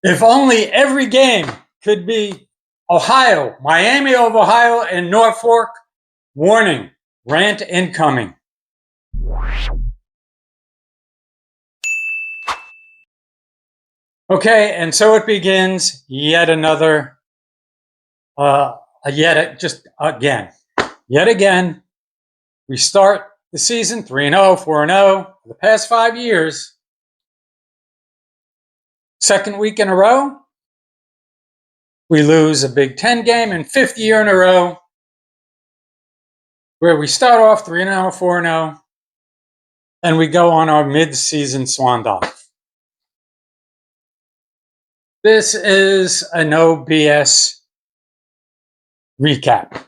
If only every game could be Ohio, Miami of Ohio, and Norfolk. Warning, rant incoming. Okay, and so it begins yet another, yet again, we start the season 3-0, 4-0 for the past 5 years. Second week in a row, we lose a Big Ten game, and fifth year in a row, where we start off 3-0, 4-0, and we go on our mid-season swan dive. This is a no BS recap.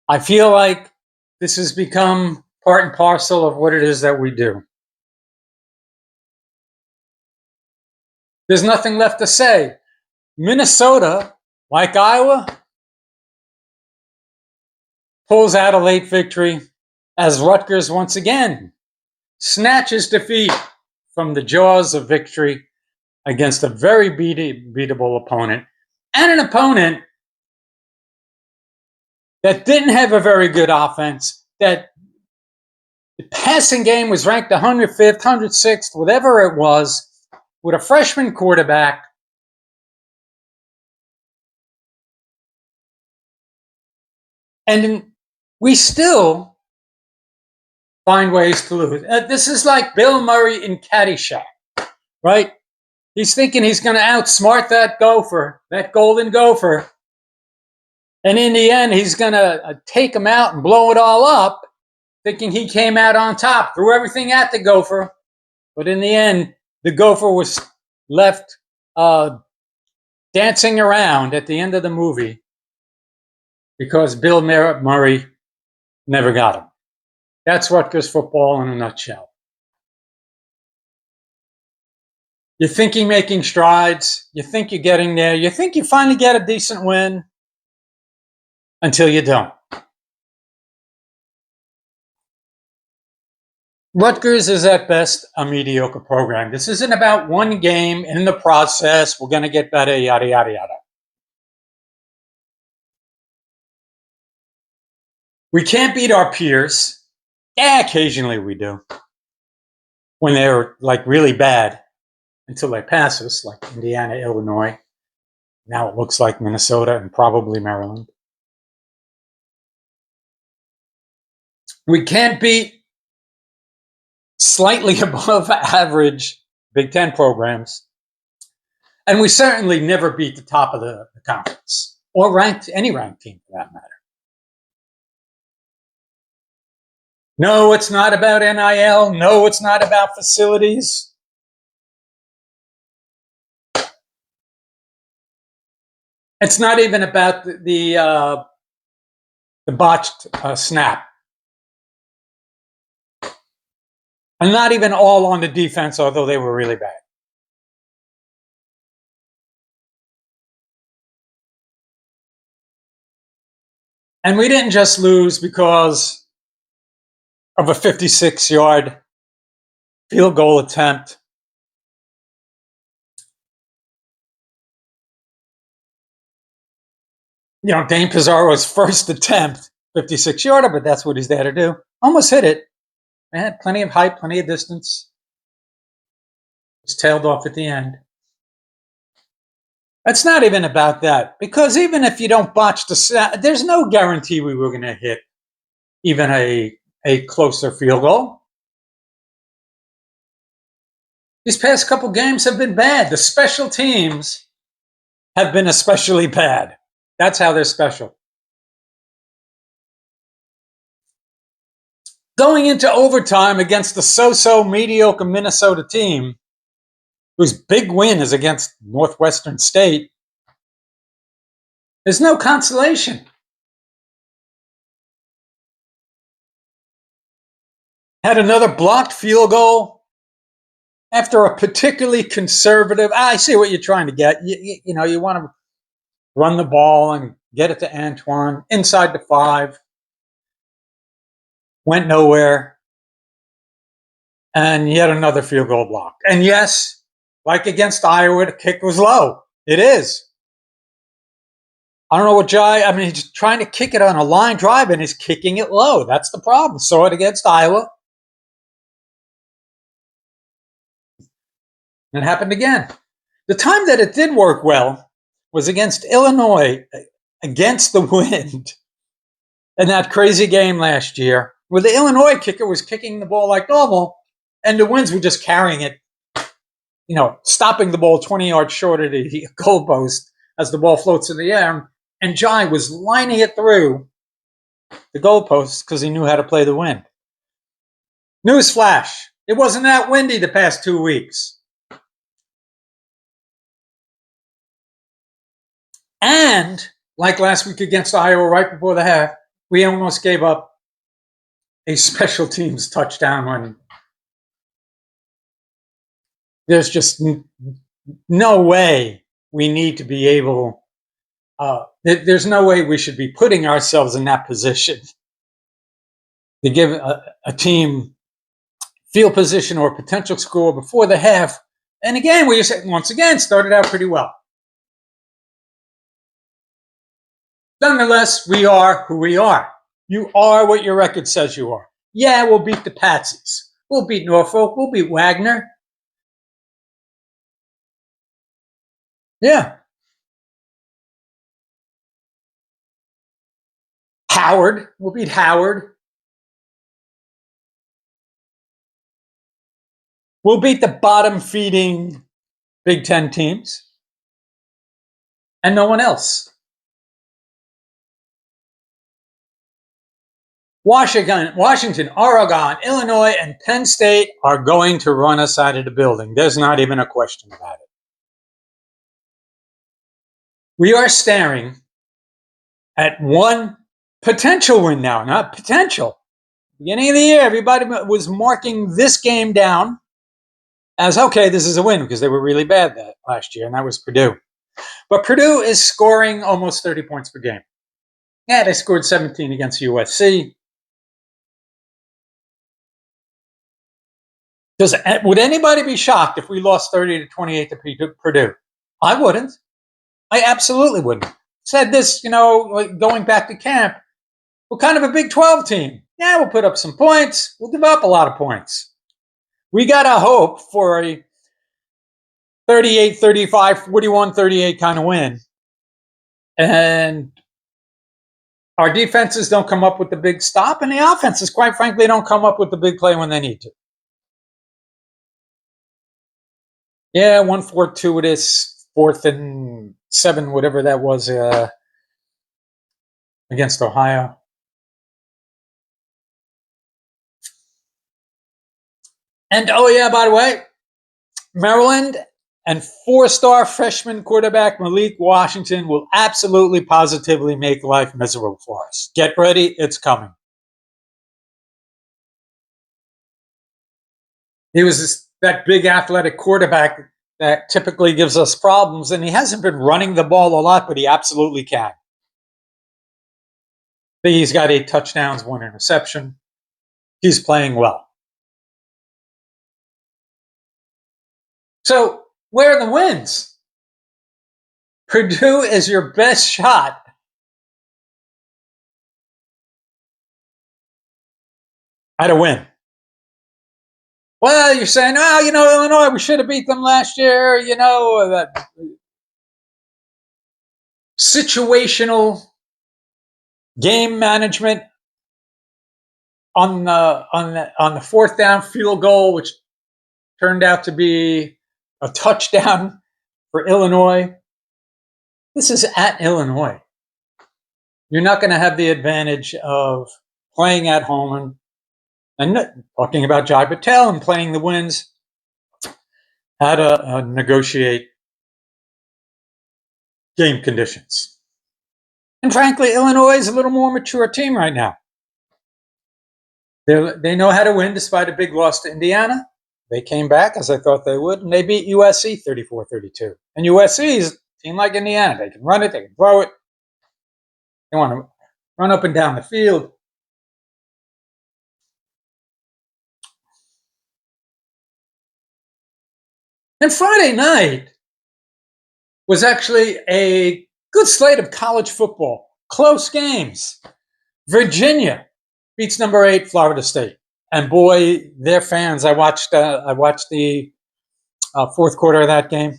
I feel like this has become part and parcel of what it is that we do. There's nothing left to say. Minnesota, like Iowa, pulls out a late victory as Rutgers once again snatches defeat from the jaws of victory against a very beatable opponent, and an opponent that didn't have a very good offense, that the passing game was ranked 105th, 106th, whatever it was, with a freshman quarterback. And we still find ways to lose. This is like Bill Murray in CADDYSHACK, right? He's thinking he's going to outsmart that gopher, that golden gopher. And in the end, he's going to take him out and blow it all up, thinking he came out on top, threw everything at the gopher. But in the end, the gopher was left dancing around at the end of the movie because Bill Murray never got him. That's Rutgers football in a nutshell. You think you're making strides. You think you're getting there. You think you finally get a decent win until you don't. Rutgers is at best a mediocre program. This isn't about one game in the process. We're going to get better, yada, yada, yada. We can't beat our peers. Yeah, occasionally we do. When they're like really bad. Until they pass us, like Indiana, Illinois. Now it looks like Minnesota and probably Maryland. We can't beat slightly above average Big Ten programs. And we certainly never beat the top of the conference, or any ranked team for that matter. No, it's not about NIL. No, it's not about facilities. It's not even about the botched snap. And not even all on the defense, although they were really bad. And we didn't just lose because of a 56-yard field goal attempt. You know, Dane Pizarro's first attempt, 56-yarder, but that's what he's there to do. Almost hit it. They had plenty of height, plenty of distance. It's tailed off at the end. It's not even about that, because even if you don't botch the snap, there's no guarantee we were going to hit even a closer field goal. These past couple games have been bad. The special teams have been especially bad. That's how they're special. Going into overtime against the so-so mediocre Minnesota team, whose big win is against Northwestern State, there's no consolation. Had another blocked field goal after a particularly conservative. I see what you're trying to get. You know, you want to run the ball and get it to Antoine inside the 5. Went nowhere. And yet another field goal block. And yes, like against Iowa, the kick was low. It is. I don't know what Jai, I mean, he's trying to kick it on a line drive and he's kicking it low. That's the problem. Saw it against Iowa. It happened again. The time that it did work well was against Illinois, against the wind, in that crazy game last year, where the Illinois kicker was kicking the ball like normal, and the Winds were just carrying it, stopping the ball 20 yards short of the goalpost as the ball floats in the air. And Jai was lining it through the goalposts because he knew how to play the wind. Newsflash, it wasn't that windy the past 2 weeks. And like last week against Iowa, right before the half, we almost gave up a special teams touchdown when there's just no way we need to be able, there's no way we should be putting ourselves in that position to give a team field position or potential score before the half. And again, we just once again started out pretty well. Nonetheless, we are who we are. You are what your record says you are. Yeah, we'll beat the Patsies. We'll beat Norfolk. We'll beat Wagner. Yeah. Howard. We'll beat Howard. We'll beat the bottom-feeding Big Ten teams. And no one else. Washington, Oregon, Illinois, and Penn State are going to run us out of the building. There's not even a question about it. We are staring at one potential win now, not potential. Beginning of the year, everybody was marking this game down as, okay, this is a win because they were really bad that last year, and that was Purdue. But Purdue is scoring almost 30 points per game. Yeah, they scored 17 against USC. Would anybody be shocked if we lost 30-28 to Purdue? I wouldn't. I absolutely wouldn't. Said this, going back to camp. We're kind of a Big 12 team. Yeah, we'll put up some points. We'll give up a lot of points. We got to hope for a 38-35, 41-38 kind of win. And our defenses don't come up with the big stop, and the offenses, quite frankly, don't come up with the big play when they need to. Yeah, 1-4-2 it is, 4th and 7, whatever that was, against Ohio. And, oh yeah, by the way, Maryland and 4-star freshman quarterback Malik Washington will absolutely, positively make life miserable for us. Get ready, it's coming. He was that big athletic quarterback that typically gives us problems, and he hasn't been running the ball a lot, but he absolutely can. He's got 8 touchdowns, 1 interception. He's playing well. So, where are the wins? Purdue is your best shot at a win. Well, you're saying, Illinois, we should have beat them last year, that situational game management on the 4th down field goal, which turned out to be a touchdown for Illinois. This is at Illinois. You're not going to have the advantage of playing at home and talking about Jai Patel and playing the Winds, how to negotiate game conditions. And frankly, Illinois is a little more mature team right now. They know how to win despite a big loss to Indiana. They came back, as I thought they would, and they beat USC 34-32. And USC is a team like Indiana. They can run it, they can throw it. They want to run up and down the field. And Friday night was actually a good slate of college football. Close games. Virginia beats number 8 Florida State. And boy, their fans. I watched the fourth quarter of that game.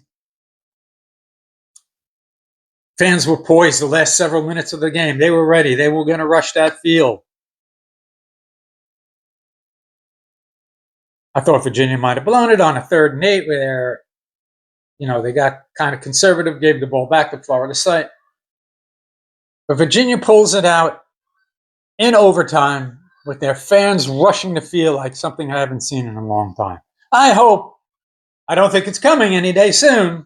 Fans were poised the last several minutes of the game. They were ready. They were going to rush that field. I thought Virginia might have blown it on a 3rd and 8 where, they got kind of conservative, gave the ball back to Florida State. But Virginia pulls it out in overtime with their fans rushing the field like something I haven't seen in a long time. I don't think it's coming any day soon,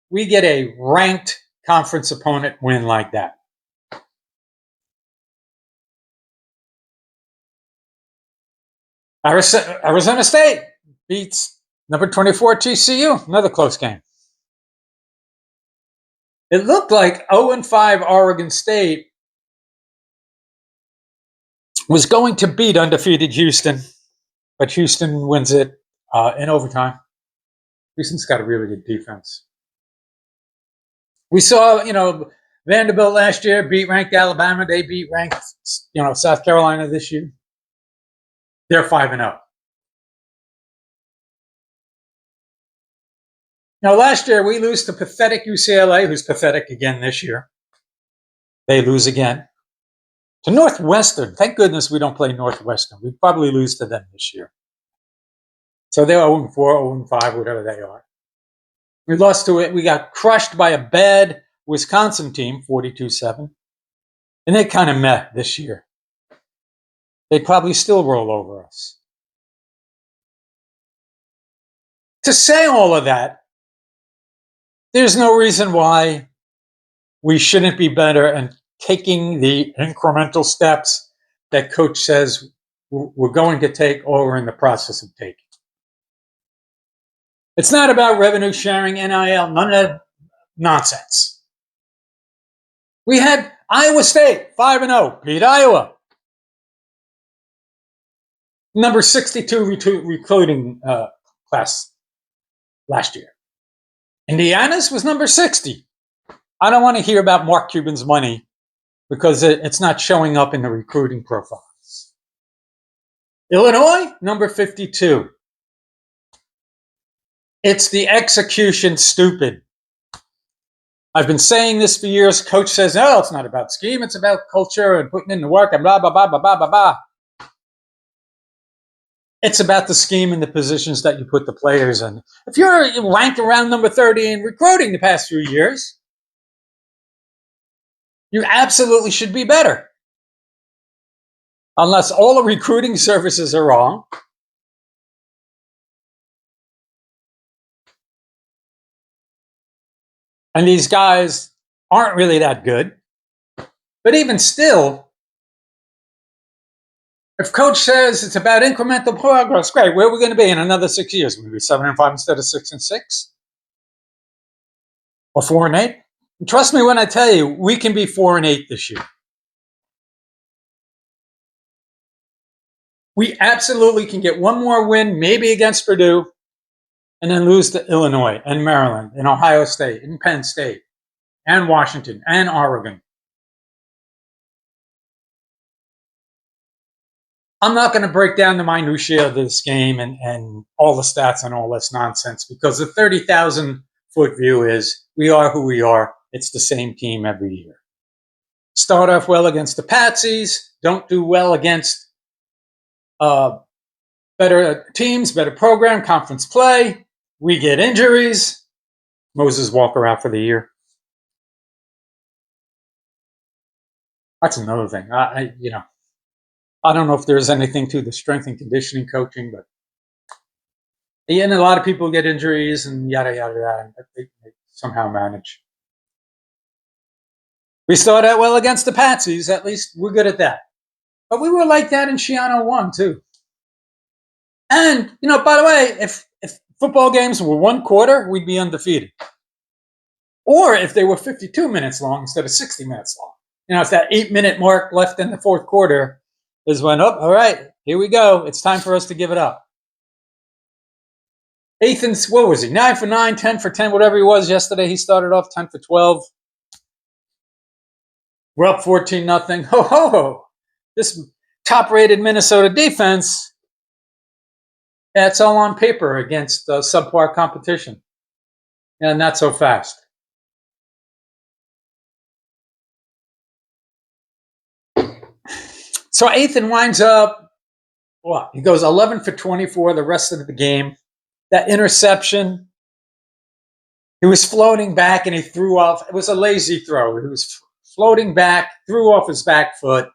we get a ranked conference opponent win like that. Arizona State beats number 24 TCU, another close game. It looked like 0-5 Oregon State was going to beat undefeated Houston, but Houston wins it in overtime. Houston's got a really good defense. We saw, Vanderbilt last year beat ranked Alabama. They beat ranked, South Carolina this year. They're 5-0. Now, last year we lose to pathetic UCLA, who's pathetic again this year. They lose again. To Northwestern. Thank goodness we don't play Northwestern. We'd probably lose to them this year. So they're 0-4, 0-5, whatever they are. We lost to it. We got crushed by a bad Wisconsin team, 42-7. And they kind of met this year. They'd probably still roll over us. To say all of that, there's no reason why we shouldn't be better and taking the incremental steps that Coach says we're going to take or we're in the process of taking. It's not about revenue sharing, NIL, none of that nonsense. We had Iowa State, 5-0, beat Iowa. Number 62 recruiting class last year. Indiana's was number 60. I don't want to hear about Mark Cuban's money because it's not showing up in the recruiting profiles. Illinois, number 52. It's the execution, stupid. I've been saying this for years. Coach says, no, it's not about scheme. It's about culture and putting in the work and blah, blah, blah, blah, blah, blah, blah. It's about the scheme and the positions that you put the players in. If you're ranked around number 30 in recruiting the past few years, you absolutely should be better. Unless all the recruiting services are wrong. And these guys aren't really that good. But even still, if Coach says it's about incremental progress, great. Where are we going to be in another 6 years? We're going to be 7-5 instead of 6-6? Or 4-8? And trust me when I tell you, we can be 4-8 this year. We absolutely can get one more win, maybe against Purdue, and then lose to Illinois and Maryland and Ohio State and Penn State and Washington and Oregon. I'm not going to break down the minutiae of this game and all the stats and all this nonsense because the 30,000-foot view is we are who we are. It's the same team every year. Start off well against the Patsies. Don't do well against better teams, better program, conference play. We get injuries. Moses Walker out for the year. That's another thing. I don't know if there's anything to the strength and conditioning coaching, but a lot of people get injuries and yada, yada, yada. They somehow manage. We started out well against the Patsies. At least we're good at that. But we were like that in Shiano 1, too. And, by the way, if football games were one quarter, we'd be undefeated. Or if they were 52 minutes long instead of 60 minutes long. It's that 8-minute mark left in the fourth quarter is when, all right, here we go. It's time for us to give it up. Ethan's, what was he? 9 for 9, 10 for 10, whatever he was yesterday. He started off 10 for 12. We're up 14-0. Ho, ho, ho. This top-rated Minnesota defense, that's all on paper against subpar competition. And not so fast. So Ethan winds up, what? He goes 11 for 24 the rest of the game. That interception, he was floating back and he threw off. It was a lazy throw. He was floating back, threw off his back foot.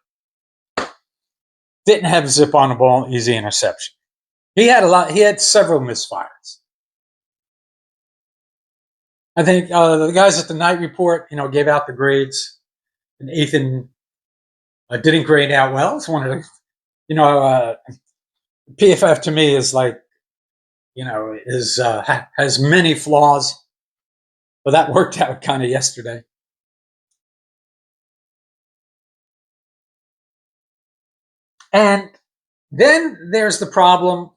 Didn't have zip on the ball, easy interception. He had several misfires. I think the guys at the night report, gave out the grades, and Ethan didn't grade out well. It's one of the, PFF to me is like, has many flaws, but that worked out kind of yesterday. And then there's the problem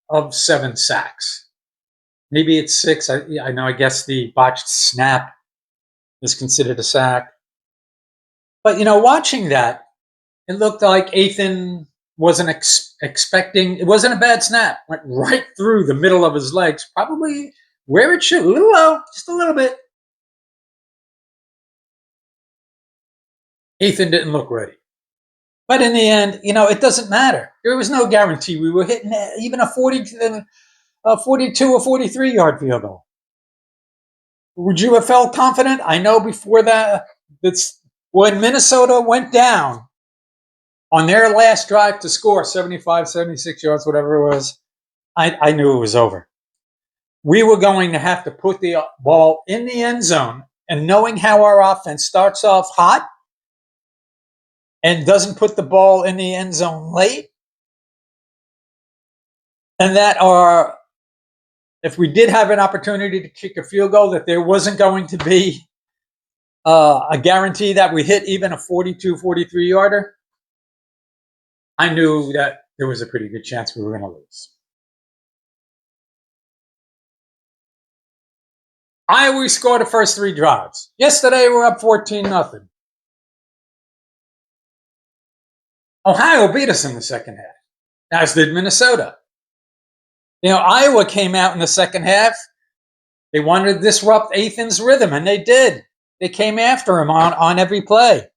of 7 sacks. Maybe it's 6. I know. I guess the botched snap is considered a sack. But watching that, it looked like Ethan wasn't expecting. It wasn't a bad snap. Went right through the middle of his legs, probably where it should. A little low, just a little bit. Ethan didn't look ready. But in the end, it doesn't matter. There was no guarantee we were hitting even a 42 or 43-yard field goal. Would you have felt confident? I know before that, when Minnesota went down on their last drive to score 75, 76 yards, whatever it was, I knew it was over. We were going to have to put the ball in the end zone, and knowing how our offense starts off hot and doesn't put the ball in the end zone late, and that if we did have an opportunity to kick a field goal, that there wasn't going to be a guarantee that we hit even a 42, 43-yarder, I knew that there was a pretty good chance we were going to lose. Iowa scored the first 3 drives. Yesterday, we're up 14-0. Ohio beat us in the second half, as did Minnesota. Iowa came out in the second half. They wanted to disrupt Ethan's rhythm, and they did. They came after him on every play.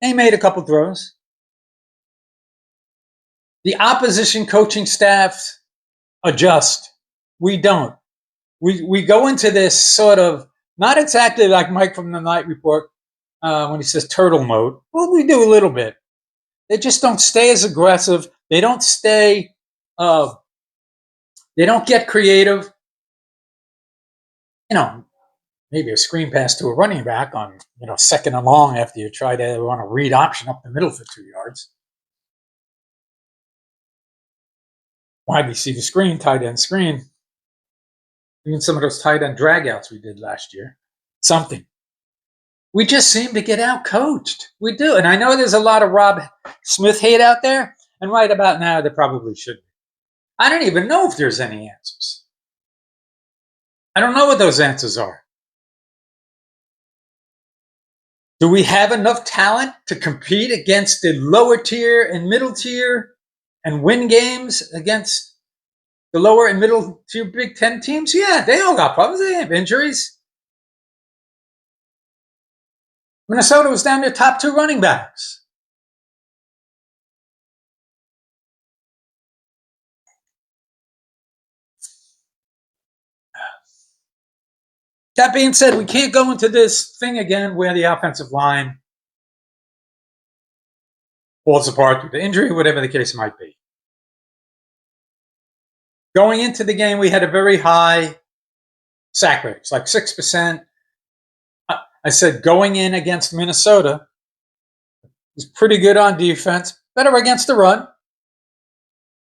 They made a couple throws. The opposition coaching staffs adjust. We don't. We go into this sort of, not exactly like Mike from the night report when he says turtle mode. Well, we do a little bit. They just don't stay as aggressive. They don't stay, they don't get creative. Maybe a screen pass to a running back on, second and long after you try to run a read option up the middle for 2 yards. Wide receiver screen, tight end screen. Even some of those tight end dragouts we did last year. Something. We just seem to get out coached. We do. And I know there's a lot of Rob Smith hate out there. And right about now, there probably should be. I don't even know if there's any answers. I don't know what those answers are. Do we have enough talent to compete against the lower tier and middle tier and win games against the lower and middle tier Big Ten teams? Yeah, they all got problems. They have injuries. Minnesota was down their top 2 running backs. That being said, we can't go into this thing again where the offensive line falls apart due to injury, whatever the case might be. Going into the game, we had a very high sack rate. It's like 6%. I said going in against Minnesota, is pretty good on defense, better against the run.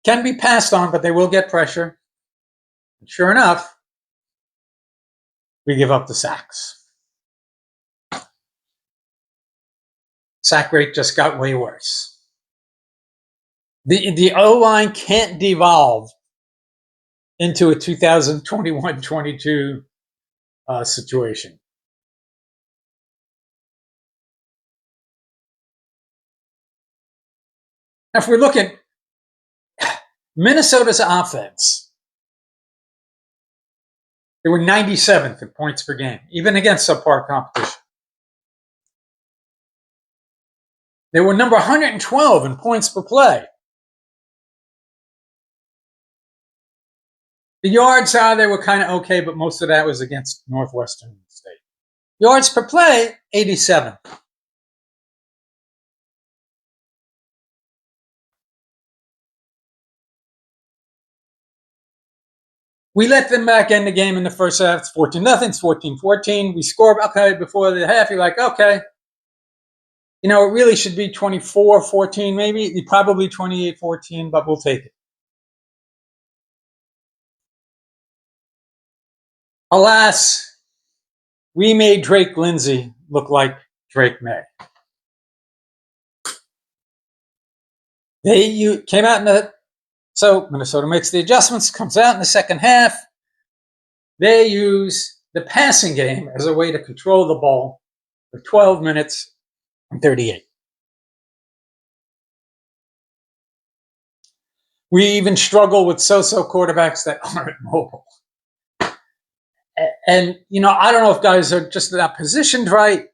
Can be passed on, but they will get pressure. And sure enough, we give up the sacks. Sack rate just got way worse. The O-line can't devolve into a 2021-22 situation. Now, if we look at Minnesota's offense, they were 97th in points per game, even against subpar competition. They were number 112 in points per play. The yards, they were kind of okay, but most of that was against Northwestern State. Yards per play, 87. We let them back in the game in the first half. It's 14-0. It's 14-14. We score before the half. You're like, okay. It really should be 24-14, maybe. Probably 28-14, but we'll take it. Alas, we made Drake Lindsay look like Drake May. They came out so Minnesota makes the adjustments, comes out in the second half. They use the passing game as a way to control the ball for 12 minutes and 38. We even struggle with so-so quarterbacks that aren't mobile. And, I don't know if guys are just not positioned right.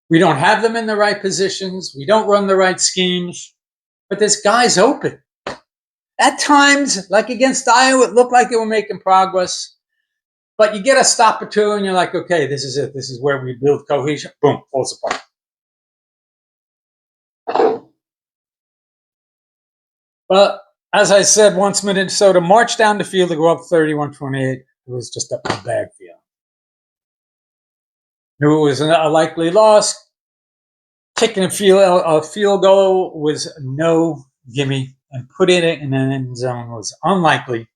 We don't have them in the right positions. We don't run the right schemes. But there's guys open. At times, like against Iowa, it looked like they were making progress. But you get a stop or two, and you're like, okay, this is it. This is where we build cohesion. Boom, falls apart. But as I said, once Minnesota marched down the field to go up 31-28, it was just a bad feeling. Knew it was a likely loss. Kicking a field goal was no gimme, and putting it in an end zone was unlikely.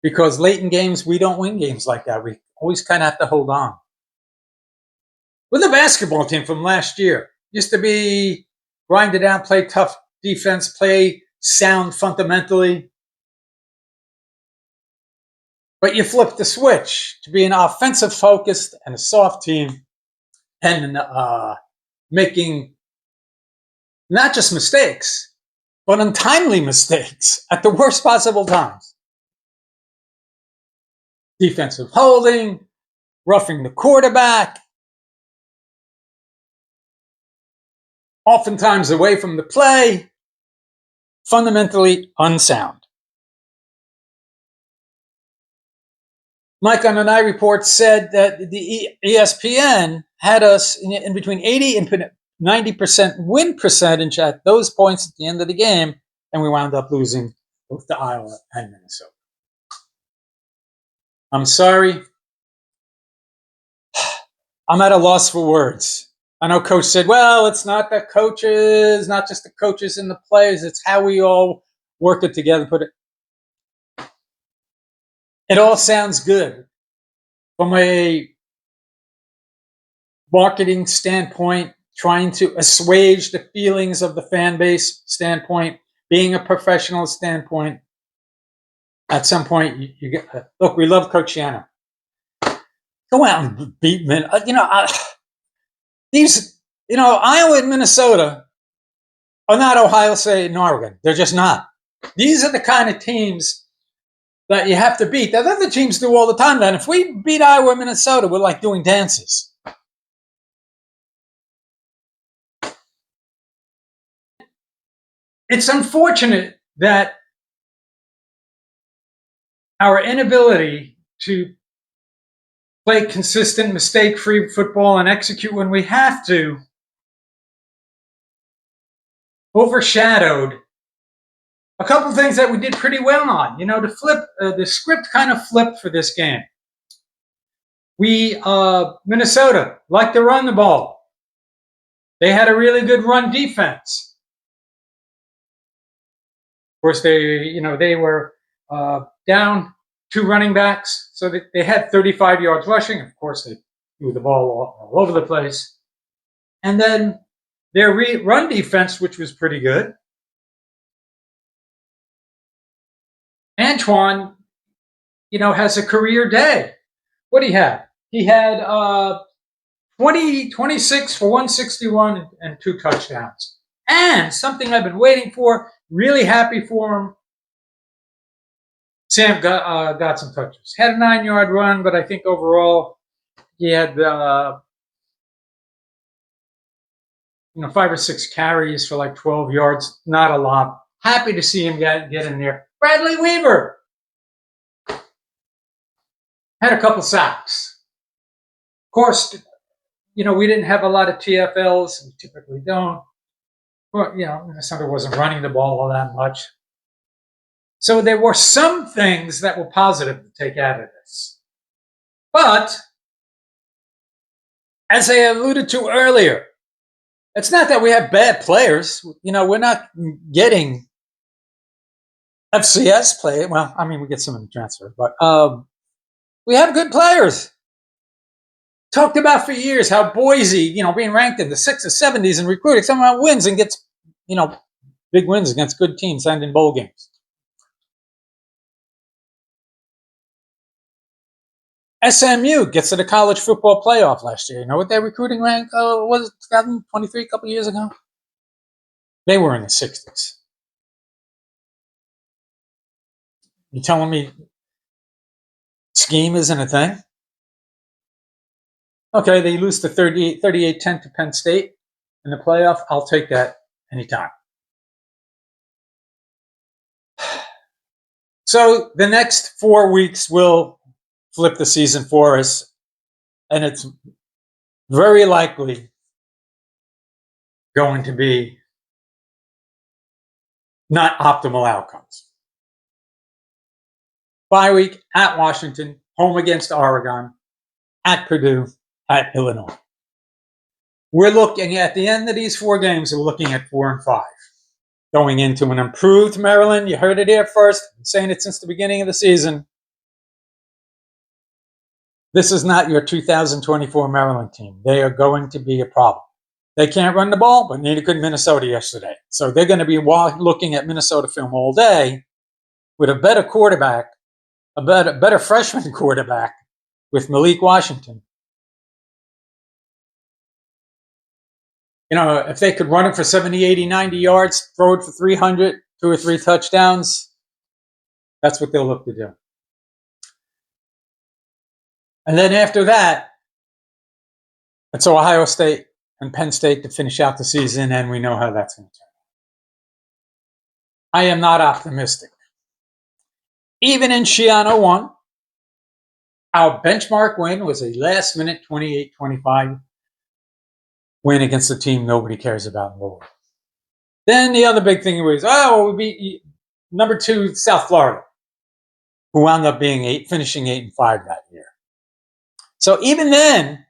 Because late in games, we don't win games like that. We always kind of have to hold on. With the basketball team from last year, used to be grind it out, play tough defense, play sound fundamentally. But you flip the switch to be an offensive focused and a soft team, and making not just mistakes, but untimely mistakes at the worst possible times. Defensive holding, roughing the quarterback, oftentimes away from the play, fundamentally unsound. Mike on the Night Report said that the ESPN had us in between 80 and 90% win percentage at those points at the end of the game, and we wound up losing both to Iowa and Minnesota. I'm sorry. I'm at a loss for words. I know Coach said, well, it's not the coaches, not just the coaches and the players, it's how we all work it together. It all sounds good from a marketing standpoint, trying to assuage the feelings of the fan base standpoint, being a professional standpoint. At some point, you get, look, we love Coach Shannon. Go out and beat men. Iowa and Minnesota are not Ohio State and Oregon. They're just not. These are the kind of teams that you have to beat. That other teams do all the time. Then, if we beat Iowa and Minnesota, we're like doing dances. It's unfortunate that our inability to play consistent, mistake-free football and execute when we have to overshadowed a couple of things that we did pretty well on. The script kind of flipped for this game. Minnesota liked to run the ball. They had a really good run defense. Of course, they were down 2 running backs, so they had 35 yards rushing. Of course, they threw the ball all over the place. And then their run defense, which was pretty good. Antoine, has a career day. What do you have? He had 26 for 161 and 2 touchdowns. And something I've been waiting for, really happy for him. Sam got some touches. Had a 9-yard run, but I think overall he had 5 or 6 carries for like 12 yards. Not a lot. Happy to see him get in there. Bradley Weaver had a couple sacks. Of course, we didn't have a lot of TFLs. We typically don't. Well, Minnesota wasn't running the ball all that much. So there were some things that were positive to take out of this. But, as I alluded to earlier, it's not that we have bad players. We're not getting FCS play. Well, I mean, we get some in the transfer, but we have good players. Talked about for years how Boise, being ranked in the 6s or 70s in recruiting, somehow wins and gets, big wins against good teams and in bowl games. SMU gets to the college football playoff last year. You know what their recruiting rank was? 2023, a couple years ago? They were in the 60s. You telling me scheme isn't a thing? Okay, they lose to 38-10 to Penn State in the playoff. I'll take that anytime. So the next 4 weeks will flip the season for us, and it's very likely going to be not optimal outcomes. Bye week at Washington, home against Oregon, at Purdue, at Illinois. We're looking at the end of these 4 games, we're looking at 4 and 5. Going into an improved Maryland. You heard it here first. I've been saying it since the beginning of the season. This is not your 2024 Maryland team. They are going to be a problem. They can't run the ball, but neither could Minnesota yesterday. So they're going to be looking at Minnesota film all day with a better quarterback, a better freshman quarterback with Malik Washington. If they could run it for 70, 80, 90 yards, throw it for 300, 2 or 3 touchdowns, that's what they'll look to do. And then after that, it's Ohio State and Penn State to finish out the season, and we know how that's going to turn out. I am not optimistic. Even in Shiano 1, our benchmark win was a last-minute 28-25 win against a team nobody cares about in the world. Then the other big thing was, we beat number 2 South Florida, who wound up finishing 8-5 that year. So even then,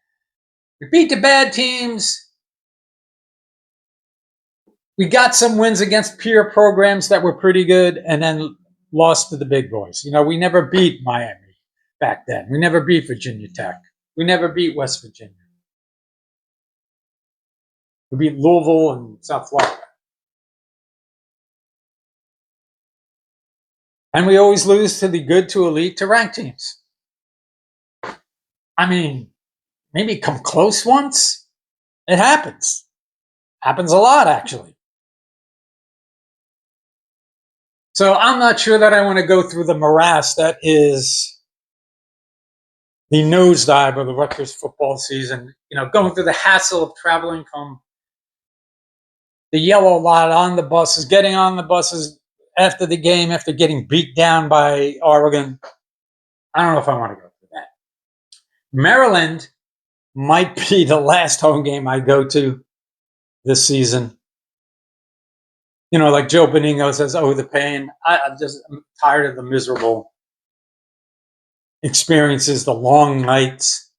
we beat the bad teams. We got some wins against peer programs that were pretty good, and then lost to the big boys. We never beat Miami back then. We never beat Virginia Tech. We never beat West Virginia. We beat Louisville and South Florida. And we always lose to the good to elite to ranked teams. I mean, maybe come close once. It happens. Happens a lot, actually. So I'm not sure that I want to go through the morass that is the nosedive of the Rutgers football season. Going through the hassle of traveling from the yellow lot on the buses, getting on the buses after the game, after getting beat down by Oregon. I don't know if I want to go through that. Maryland might be the last home game I go to this season. Like Joe Benigno says, the pain. I'm tired of the miserable experiences, the long nights,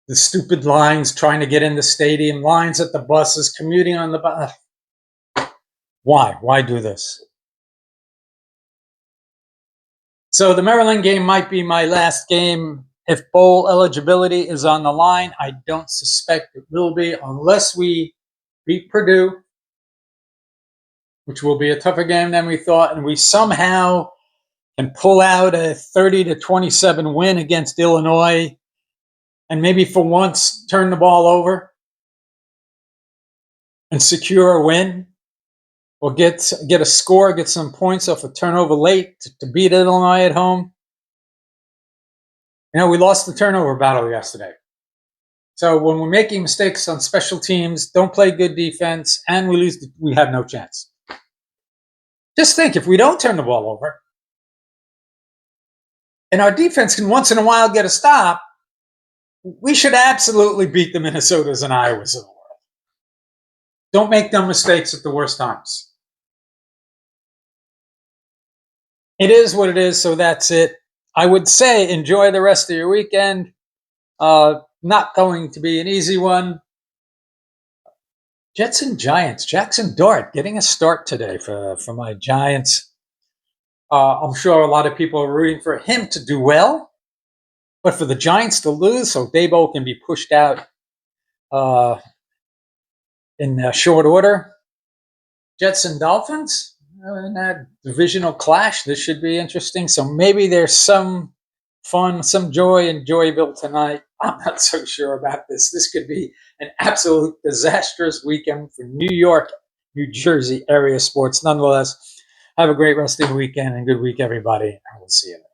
the stupid lines trying to get in the stadium, lines at the buses, commuting on the bus. Why? Why do this? So the Maryland game might be my last game. If bowl eligibility is on the line, I don't suspect it will be unless we beat Purdue, which will be a tougher game than we thought, and we somehow can pull out a 30-27 win against Illinois and maybe for once turn the ball over and secure a win, or get a score, get some points off a turnover late to beat Illinois at home. You know, we lost the turnover battle yesterday. So when we're making mistakes on special teams, don't play good defense, and we lose, we have no chance. Just think, if we don't turn the ball over, and our defense can once in a while get a stop, we should absolutely beat the Minnesotas and Iowas of the world. Don't make dumb mistakes at the worst times. It is what it is, so that's it. I would say enjoy the rest of your weekend. Not going to be an easy one. Jets and Giants. Jackson Dart getting a start today for my Giants. I'm sure a lot of people are rooting for him to do well, but for the Giants to lose, so Dabo can be pushed out in short order. Jets and Dolphins in that divisional clash. This should be interesting. So maybe there's some fun, some joy in Joyville tonight. I'm not so sure about this. This could be an absolute disastrous weekend for New York, New Jersey area sports. Nonetheless, have a great rest of the weekend and good week, everybody. And we'll see you later.